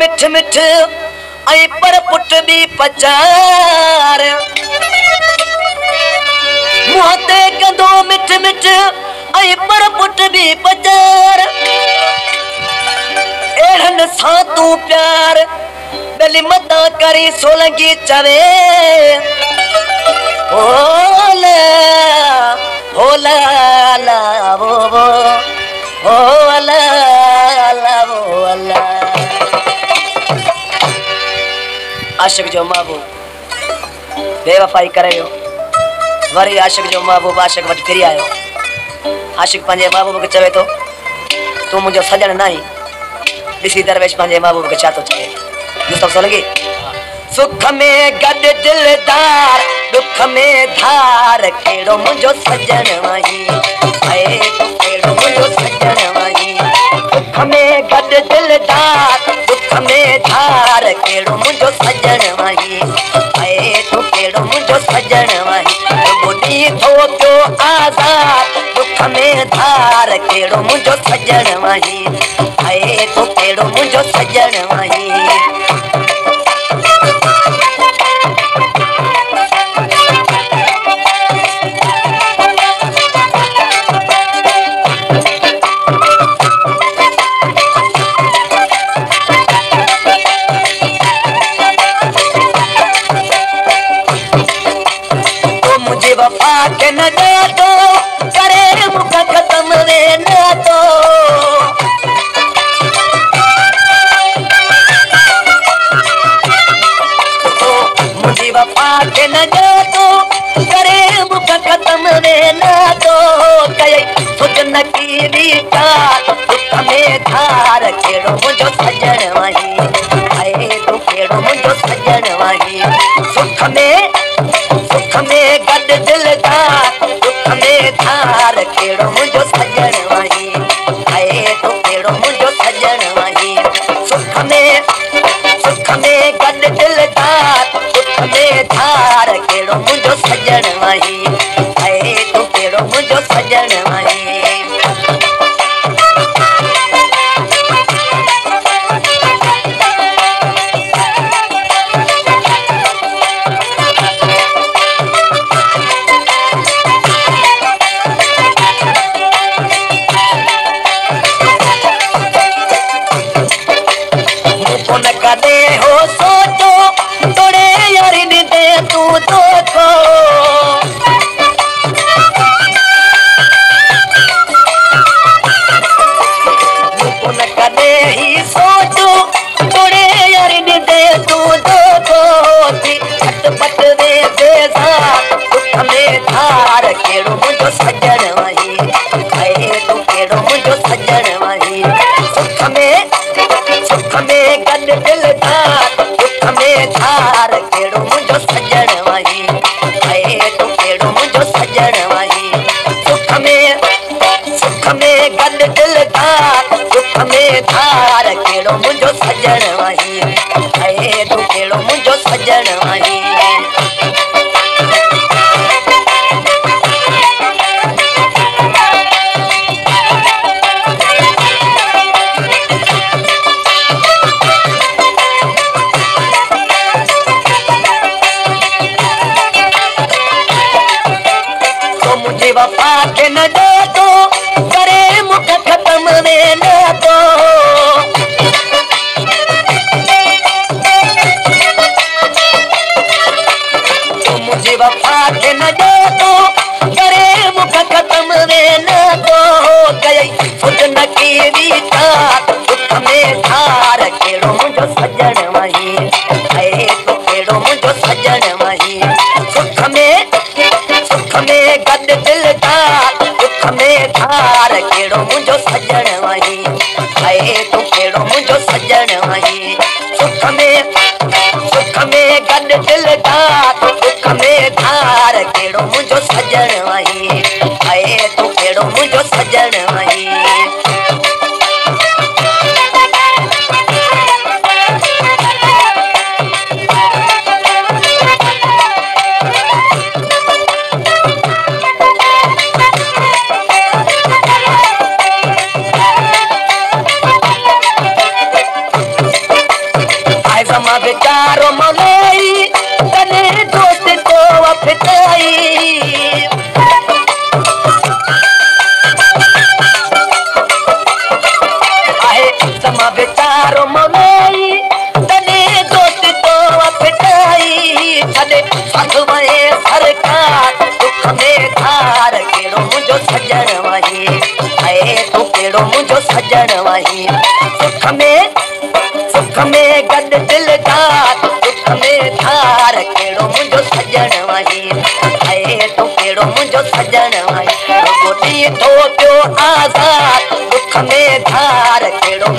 मिठ मिठ आई पर पुट भी पचार मुहते कंदो मिठ मिठ आई पर पुट भी पचार एड़न सा तू प्यार दली मता करी सोलंगी चवे होला होला ला वो होला ला वो अल्लाह आशिक जो महबूब बेवफाई करे वरी आशिक जो महबूब आशिक वटि फिरी आयो आशिक पंहिंजे महबूब खे चवे तो तू मुंहिंजो सजण नहीं ॾिसी दरवेश पंहिंजे महबूब खे छा थो चवे मुस्तफ़ा सोलंकी सुख में गॾु दिलदार दुख में धार कहिड़ो मुंहिंजो सजण वही ऐ तू कहिड़ो मुंहिंजो सजण वही सुख में गॾु दिलदार दुख में धार कहिड़ो मुंहिंजो सजण वही ऐ तू कहिड़ो मुंहिंजो सजण वही ॿुधी थो पियो आज़ाद दुख में धार कहिड़ो मुंहिंजो सजण वही ऐ तू कहिड़ो मुंहिंजो सजण वही के न दो करे मुख खत्म वे न तो मुझे वफा के न दो करे मुख खत्म वे न तो कई सुजन की रीता दुख में धार केड़ो मुझो सजण वही आए तो केड़ो मुझो सजण वही सुख में गॾु दिलदार दुख में धार कहिड़ो मुंहिंजो सजण वही ऐ तू कहिड़ो मुंहिंजो सजण वही सुख में गॾु दिलदार दुख में धार कहिड़ो मुंहिंजो सजण वही ऐ तू कहिड़ो मुंहिंजो सजण वही कदे हो सोचो तोड़े यारी दे तू तो कदे ही सोचो तोड़े यारी दे तू तो छटपट वे बेजार दुख में धार केड़ो मुंहिंजो सजण वही ऐ तू केड़ो मुंहिंजो सजण वही सुख में गॾु दिलदार दुख में धार कहिड़ो मुंहिंजो सजण वही ऐ तू कहिड़ो मुंहिंजो सजण वही सुख में गॾु दिलदार दुख में धार कहिड़ो मुंहिंजो सजण वही ऐ तू कहिड़ो मुंहिंजो सजण वही वफा के न दो करे मुख खत्म वे न तो मुझे वफा के न दो करे मुख खत्म वे न तो गई सुजन की रीता दुख में धार केड़ो मुंहिंजो सजण वही ऐ तू केड़ो मुंहिंजो सजण वही सुख में गॾु दिलदार दुख में धार केड़ो मुंहिंजो सजण वही ऐ तू केड़ो मुंहिंजो सजण वही सुख में गॾु गॾु दिलदार दुख में धार कहिड़ो मुंहिंजो सजण आई आए तूं कहिड़ो मुंहिंजो सजण आई बेचारो मलाई तने दोस्त को वफाई आए समा बेचारो मलाई तने दोस्त को वफाई छॾे साथ वए सरकार दुख में धार कहिड़ो मुंहिंजो सजण वही आए तूं कहिड़ो मुंहिंजो सजण वही सुख में गॾु दिलदार दुख में धार कहिड़ो मुंहिंजो सजण वही आए तूं कहिड़ो मुंहिंजो सजण वही ॾींहुं थो पियो आज़ाद दुख में धार कहिड़ो